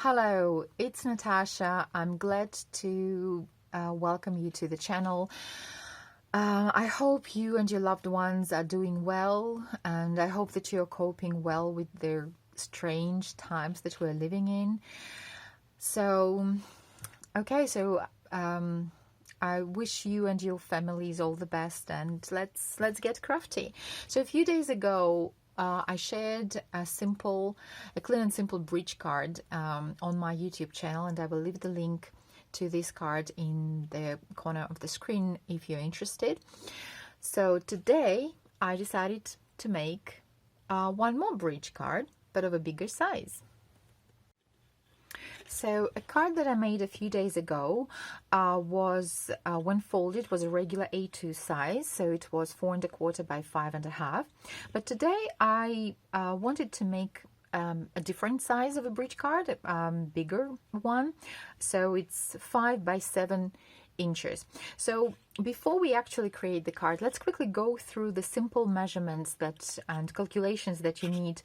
Hello, it's Natasha. I'm glad to welcome you to the channel. I hope you and your loved ones are doing well, and I hope that you're coping well with the strange times that we're living in. So, okay, I wish you and your families all the best, and let's get crafty. So a few days ago, I shared a clean and simple bridge card on my YouTube channel, and I will leave the link to this card in the corner of the screen if you're interested. So today I decided to make one more bridge card, but of a bigger size. So a card that I made a few days ago was, when folded, was a regular A2 size, so it was 4 1/4 by 5 1/2. But today I wanted to make a different size of a bridge card, bigger one, so it's 5 by 7 inches. So before we actually create the card, let's quickly go through the simple measurements and calculations that you need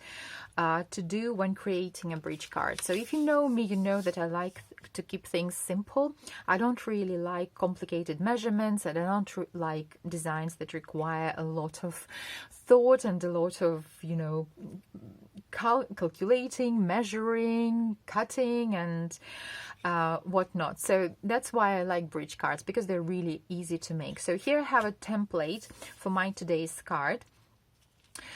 to do when creating a bridge card. So if you know me, you know that I like to keep things simple. I don't really like complicated measurements, and I don't like designs that require a lot of thought and a lot of, calculating, measuring, cutting, and whatnot. So that's why I like bridge cards, because they're really easy to make. So here I have a template for my today's card.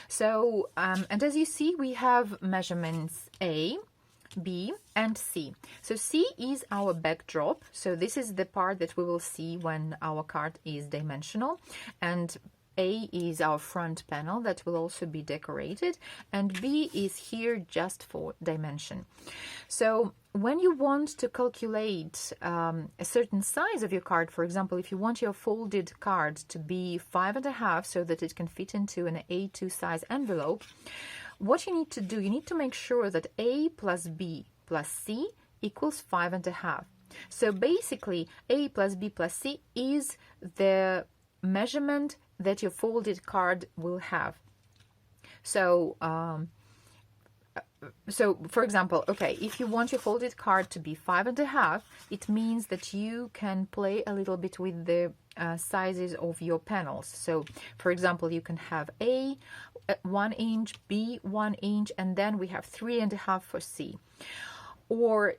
So and as you see, we have measurements A, B, and C. So C is our backdrop, so this is the part that we will see when our card is dimensional, and A is our front panel that will also be decorated, and B is here just for dimension. So when you want to calculate a certain size of your card, for example, if you want your folded card to be 5 1/2 so that it can fit into an A2 size envelope, what you need to do, you need to make sure that A plus B plus C equals 5 1/2. So basically, A plus B plus C is the measurement that your folded card will have. So for example, okay, if you want your folded card to be 5 1/2, it means that you can play a little bit with the sizes of your panels. So for example, you can have A 1 inch, B 1 inch, and then we have 3 1/2 for C. Or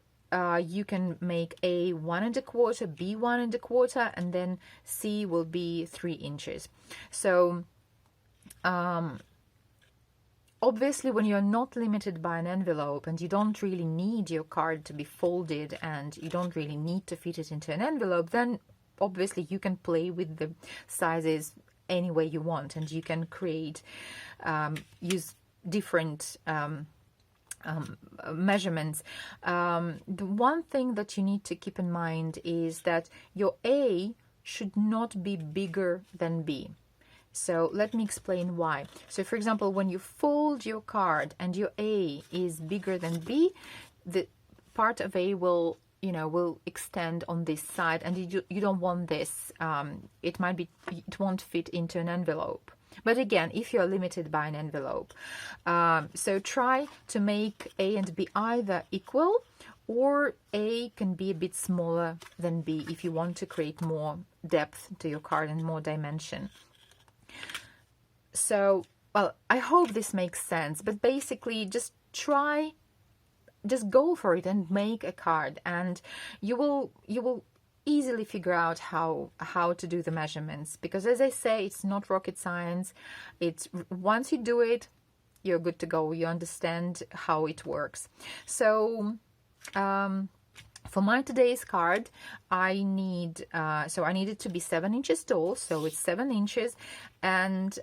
you can make A 1 1/4, B 1 1/4, and then C will be 3 inches. So obviously, when you're not limited by an envelope and you don't really need your card to be folded and you don't really need to fit it into an envelope, then obviously you can play with the sizes any way you want, and you can create, use different measurements. The one thing that you need to keep in mind is that your A should not be bigger than B. So let me explain why. So for example, when you fold your card and your A is bigger than B, the part of A will extend on this side, and you don't want this. It won't fit into an envelope. But again, if you're limited by an envelope, so try to make A and B either equal, or A can be a bit smaller than B if you want to create more depth to your card and more dimension. So, well, I hope this makes sense, but basically just go for it and make a card, and you will easily figure out how to do the measurements, because as I say, it's not rocket science. It's once you do it, you're good to go. You understand how it works. So for my today's card, I need I need it to be 7 inches tall, so it's 7 inches, and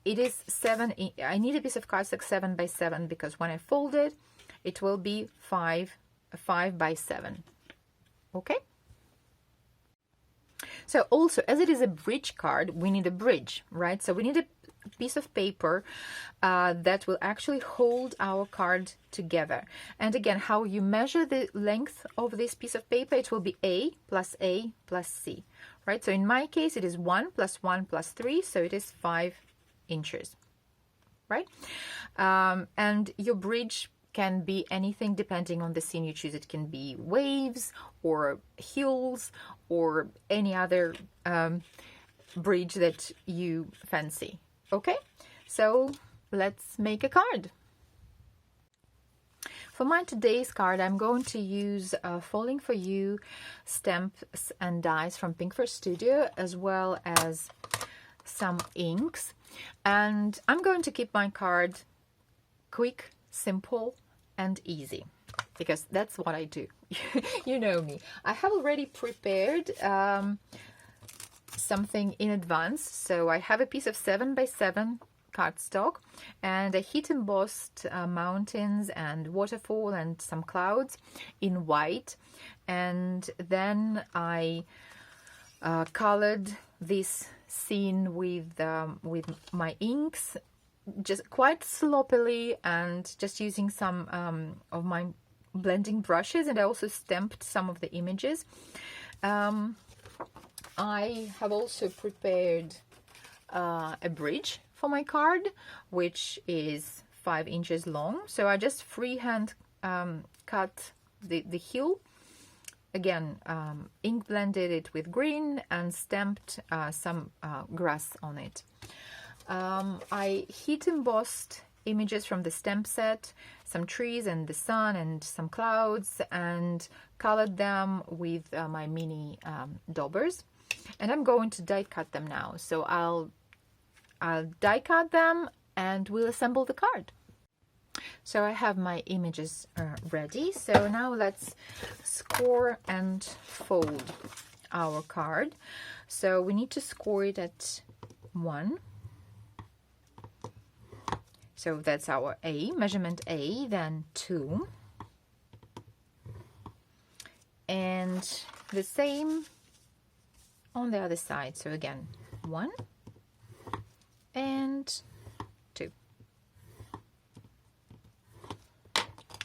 it is 7. I need a piece of cardstock 7 by 7, because when I fold it, it will be 5 by 7. Okay. So also, as it is a bridge card, we need a bridge, right? So we need a piece of paper that will actually hold our card together. And again, how you measure the length of this piece of paper, it will be A plus C, right? So in my case, it is 1 plus 1 plus 3, so it is 5 inches, right? And your bridge can be anything depending on the scene you choose. It can be waves or hills or any other bridge that you fancy. Okay, so let's make a card. For my today's card, I'm going to use Falling For You stamps and dies from Pinkfresh Studio, as well as some inks. And I'm going to keep my card quick, simple, and easy, because that's what I do. You know me. I have already prepared something in advance. So I have a piece of 7x7 cardstock, and I heat embossed mountains and waterfall and some clouds in white, and then I colored this scene with my inks, just quite sloppily, and just using some of my blending brushes, and I also stamped some of the images. I have also prepared a bridge for my card, which is 5 inches long. So I just freehand cut the heel. Again, ink blended it with green and stamped some grass on it. I heat embossed images from the stamp set, some trees and the sun and some clouds, and colored them with my mini daubers. And I'm going to die cut them now. So I'll die cut them and we'll assemble the card. So I have my images ready. So now let's score and fold our card. So we need to score it at 1. So that's our A, measurement A, then 2. And the same on the other side. So again, 1 and 2.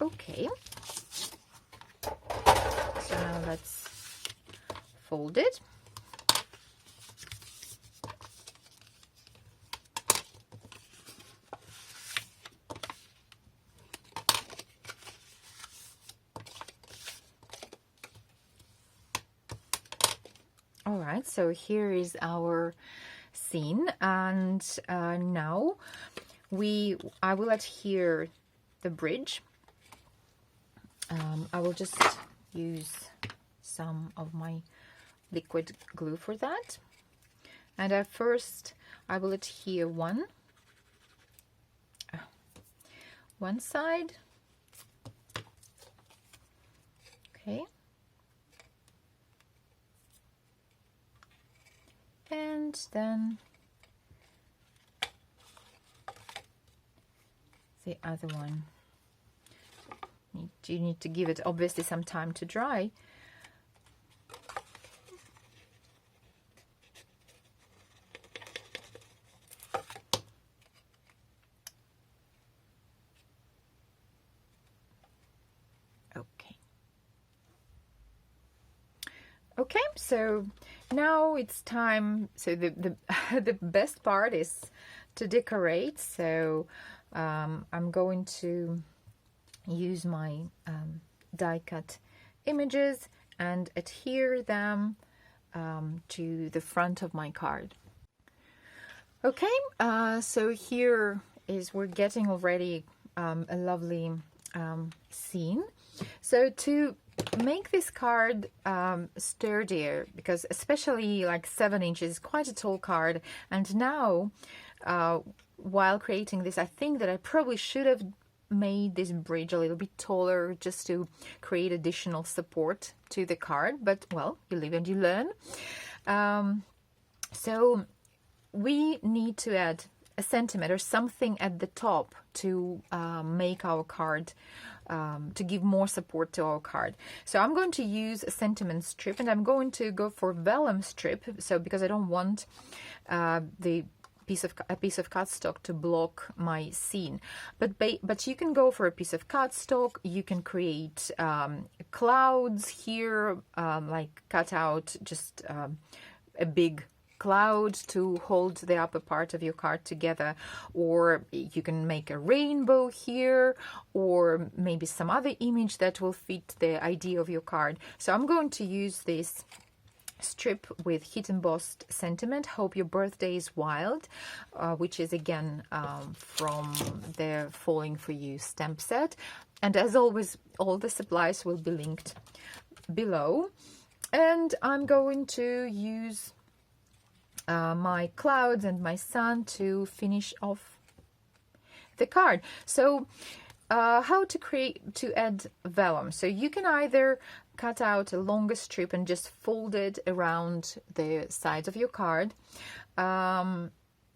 Okay. So now let's fold it. All right, so here is our scene, and now I will adhere the bridge. I will just use some of my liquid glue for that, and at first I will adhere one side. Okay. And then the other one. You need to give it obviously some time to dry. Okay, so now it's time. So the the best part is to decorate. So I'm going to use my die cut images and adhere them to the front of my card. Okay, so here is, we're getting already a lovely scene. So to make this card sturdier, because especially like 7 inches is quite a tall card, and now while creating this, I think that I probably should have made this bridge a little bit taller just to create additional support to the card, but well, you live and you learn. So we need to add a centimeter, something at the top, to make our card, to give more support to our card. So I'm going to use a sentiment strip, and I'm going to go for vellum strip. So because I don't want a piece of cardstock to block my scene, but you can go for a piece of cardstock. You can create clouds here, like cut out just a big cloud to hold the upper part of your card together, or you can make a rainbow here, or maybe some other image that will fit the idea of your card. So I'm going to use this strip with Hit Embossed Sentiment, Hope Your Birthday is Wild, which is again from the Falling For You stamp set. And as always, all the supplies will be linked below. And I'm going to use my clouds and my sun to finish off the card. So how to add vellum. So you can either cut out a longer strip and just fold it around the sides of your card.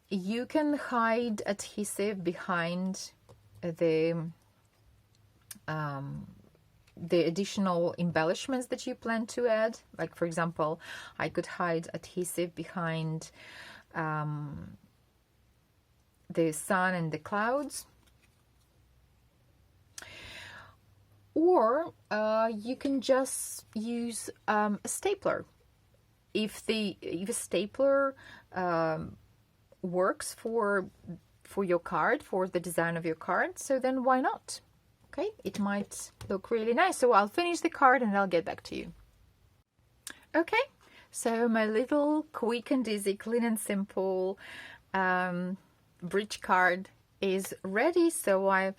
You can hide adhesive behind the additional embellishments that you plan to add. Like, for example, I could hide adhesive behind the sun and the clouds. Or you can just use a stapler. If a stapler works for your card, for the design of your card, so then why not? Okay, it might look really nice. So I'll finish the card and I'll get back to you. Okay, so my little quick and easy, clean and simple bridge card is ready. So I've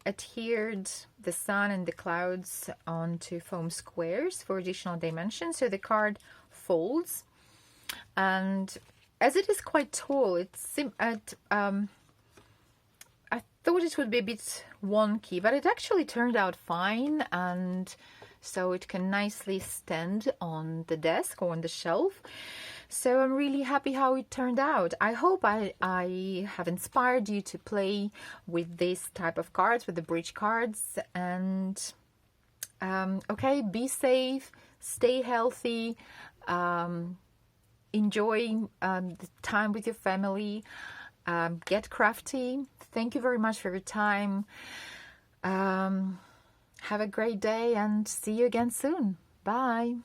adhered the sun and the clouds onto foam squares for additional dimensions. So the card folds, and as it is quite tall, I thought it would be a bit wonky, but it actually turned out fine, and so it can nicely stand on the desk or on the shelf. So I'm really happy how it turned out. I hope I have inspired you to play with this type of cards, with the bridge cards. And okay, be safe, stay healthy, enjoy the time with your family, get crafty. Thank you very much for your time. Have a great day and see you again soon. Bye.